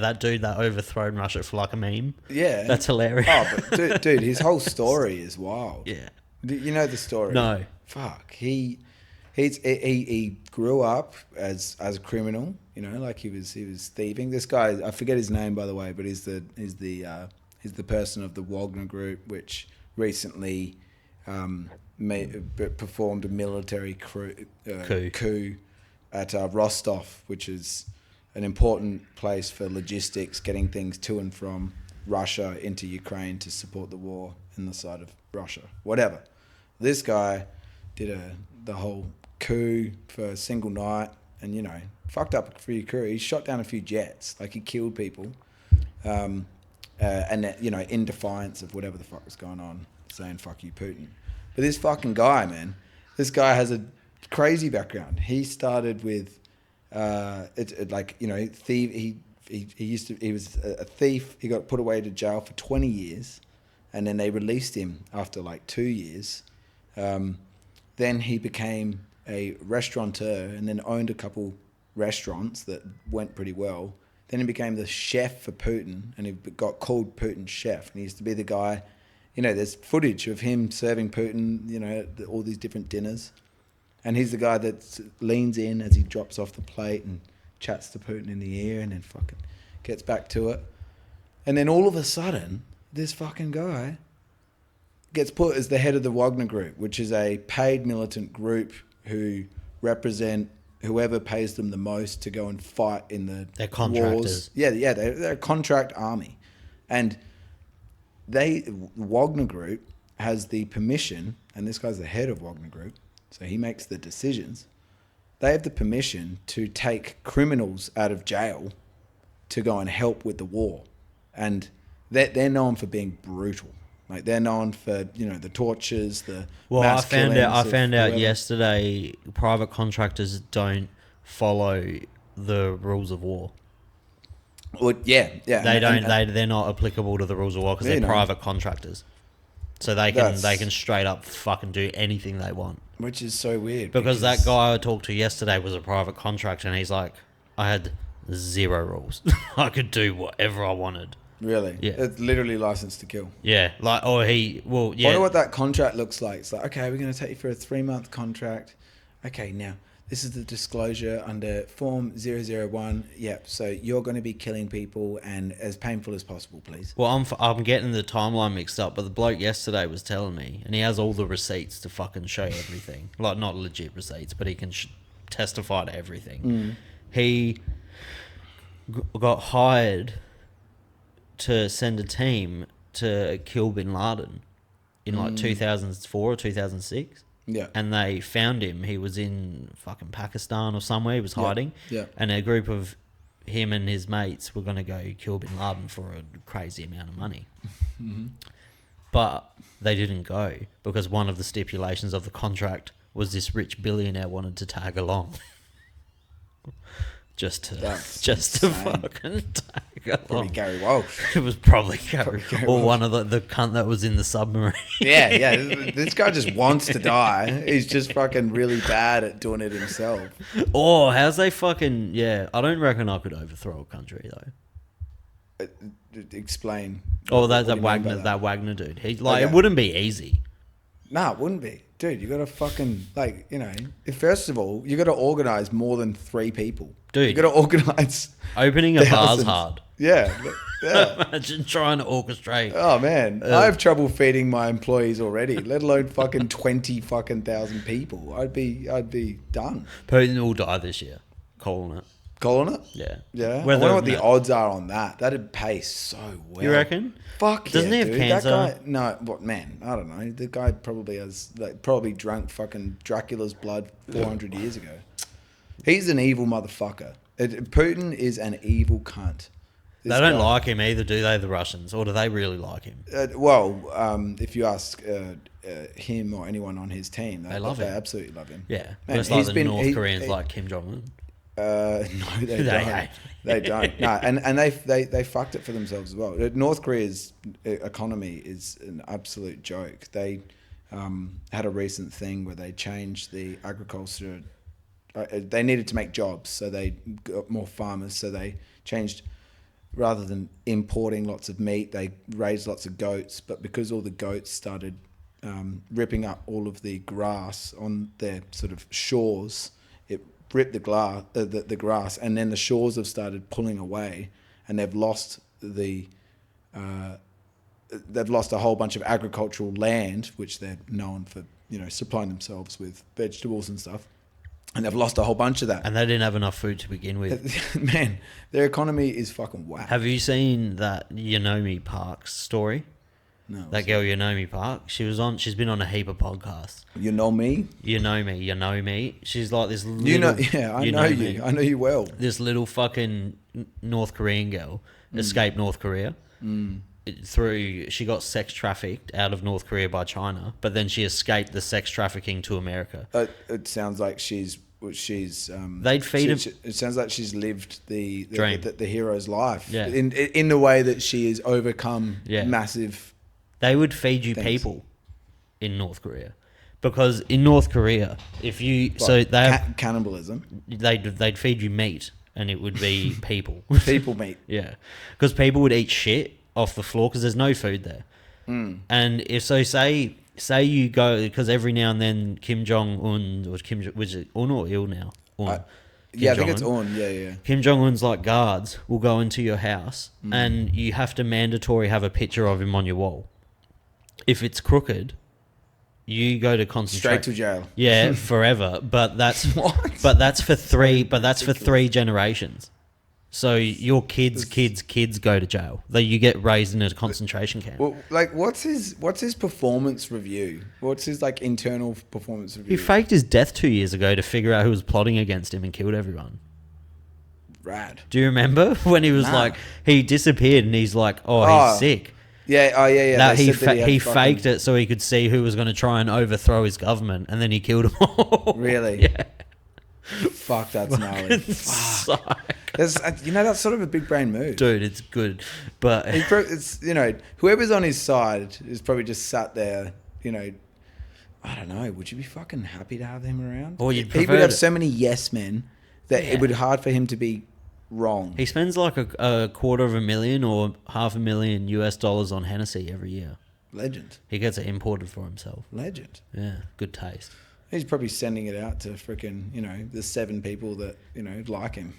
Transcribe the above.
That dude that overthrown Russia for like a meme. Yeah. That's hilarious. Oh, but dude, his whole story is wild. Yeah. You know the story? No. Fuck. He grew up as a criminal. You know, like he was thieving. This guy, I forget his name by the way, but he's the person of the Wagner group, which recently performed a military coup at Rostov, which is an important place for logistics, getting things to and from Russia into Ukraine to support the war in the side of Russia. Whatever. This guy did the whole coup for a single night, and you know, fucked up a few crew. He shot down a few jets, like he killed people, and you know, in defiance of whatever the fuck was going on, saying "fuck you, Putin." But this fucking guy, man, this guy has a crazy background. He started with, like you know, thief. He was a thief. He got put away to jail for 20 years, and then they released him after like 2 years. Then he became a restaurateur and then owned a couple restaurants that went pretty well. Then he became the chef for Putin, and he got called Putin's chef. And he used to be the guy, you know, there's footage of him serving Putin, you know, at all these different dinners. And he's the guy that leans in as he drops off the plate and chats to Putin in the ear and then fucking gets back to it. And then all of a sudden, this fucking guy gets put as the head of the Wagner Group, which is a paid militant group who represent whoever pays them the most to go and fight in the They're contractors. wars. Yeah, they're a contract army. And Wagner Group has the permission, and this guy's the head of Wagner Group, so he makes the decisions. They have the permission to take criminals out of jail to go and help with the war. And they're known for being brutal. Like they're known for, you know, the tortures, the mass killings. I found out yesterday private contractors don't follow the rules of war. Well, yeah. They're not applicable to the rules of war because they're private contractors. So they can straight up fucking do anything they want. Which is so weird. Because that guy I talked to yesterday was a private contractor, and he's like, I had 0 rules. I could do whatever I wanted. Really? Yeah. It's literally licensed to kill. Yeah. Like, or yeah. I wonder what that contract looks like. It's like, okay, we're going to take you for a 3-month contract. Okay, now, this is the disclosure under Form 001. Yep, so you're going to be killing people and as painful as possible, please. Well, I'm getting the timeline mixed up, but the bloke yesterday was telling me, and he has all the receipts to fucking show everything. Like, not legit receipts, but he can testify to everything. He got hired to send a team to kill bin Laden in like 2004 or 2006. Yeah. And they found him. He was in fucking Pakistan or somewhere. He was hiding. Yeah. And a group of him and his mates were going to go kill bin Laden for a crazy amount of money. But they didn't go because one of the stipulations of the contract was this rich billionaire wanted to tag along. just to fucking tag along. Probably Gary Walsh. It was probably Gary or one of the cunt that was in the submarine. Yeah. This guy just wants to die. He's just fucking really bad at doing it himself. Oh, how's they fucking... Yeah, I don't reckon I could overthrow a country, though. Explain. Oh, that Wagner dude. He It wouldn't be easy. Nah, it wouldn't be. Dude, you got to fucking, like, you know... First of all, you got to organise more than 3 people. Dude. You got to organise... Opening a bar's hard. Yeah. Imagine trying to orchestrate. Oh man, I have trouble feeding my employees already, let alone fucking 20,000 people. I'd be done. Putin will die this year. Calling it. Yeah. I Whether wonder what the odds are on that. That'd pay so well. You reckon? Fuck Doesn't yeah, he have dude. cancer? That guy, no, what man? I don't know. The guy probably has probably drank fucking Dracula's blood 400 years ago. He's an evil motherfucker. Putin is an evil cunt. They don't like him either, do they, the Russians? Or do they really like him? If you ask him or anyone on his team, they love him. They absolutely love him. Yeah. Man, it's like the North Koreans like Kim Jong-un. No, they don't. They don't. No, and they fucked it for themselves as well. North Korea's economy is an absolute joke. They had a recent thing where they changed the agriculture. They needed to make jobs, so they got more farmers. So they changed rather than importing lots of meat, they raised lots of goats. But because all the goats started ripping up all of the grass on their sort of shores, it ripped the grass, and then the shores have started pulling away, and they've lost a whole bunch of agricultural land, which they're known for, supplying themselves with vegetables and stuff. And they've lost a whole bunch of that. And they didn't have enough food to begin with. Man, their economy is fucking whack. Have you seen that Yonomi Park's story? No. That girl Yonomi Park. She's been on a heap of podcasts. You know me? You know me. She's like this little... I know you. I know you well. This little fucking North Korean girl escaped North Korea. She got sex trafficked out of North Korea by China, but then she escaped the sex trafficking to America. It sounds like she's they'd feed it sounds like she's lived the dream, the hero's life. Yeah. In the way that she has overcome massive. They would feed you people in North Korea, because in North Korea, if you cannibalism, they'd feed you meat, and it would be people. People meat. Yeah, because people would eat shit off the floor because there's no food there. And if so, say you go, because every now and then Kim Jong Un, or was it Un or Il now? Un. I think it's Un. Yeah. Kim Jong Un's like guards will go into your house, and you have to mandatory have a picture of him on your wall. If it's crooked, you go to straight to jail. Yeah, forever. But that's what? But that's for three. But that's for 3 generations. So your kids go to jail. You get raised in a concentration camp. Well, like, what's his performance review? What's his internal performance review? He faked his death 2 years ago to figure out who was plotting against him and killed everyone. Rad. Do you remember when he was he disappeared and he's like, he's sick. Yeah. Oh, yeah. That he faked it so he could see who was going to try and overthrow his government, and then he killed them all. Really? Yeah. Fuck, that's gnarly. Fuck. That's sort of a big brain move, dude. It's good, but it's whoever's on his side is probably just sat there. I don't know. Would you be fucking happy to have him around? Or he would have so many yes men that it would be hard for him to be wrong. He spends like a $250,000 or $500,000 US on Hennessy every year. Legend. He gets it imported for himself. Legend. Yeah, good taste. He's probably sending it out to freaking the 7 people that like him.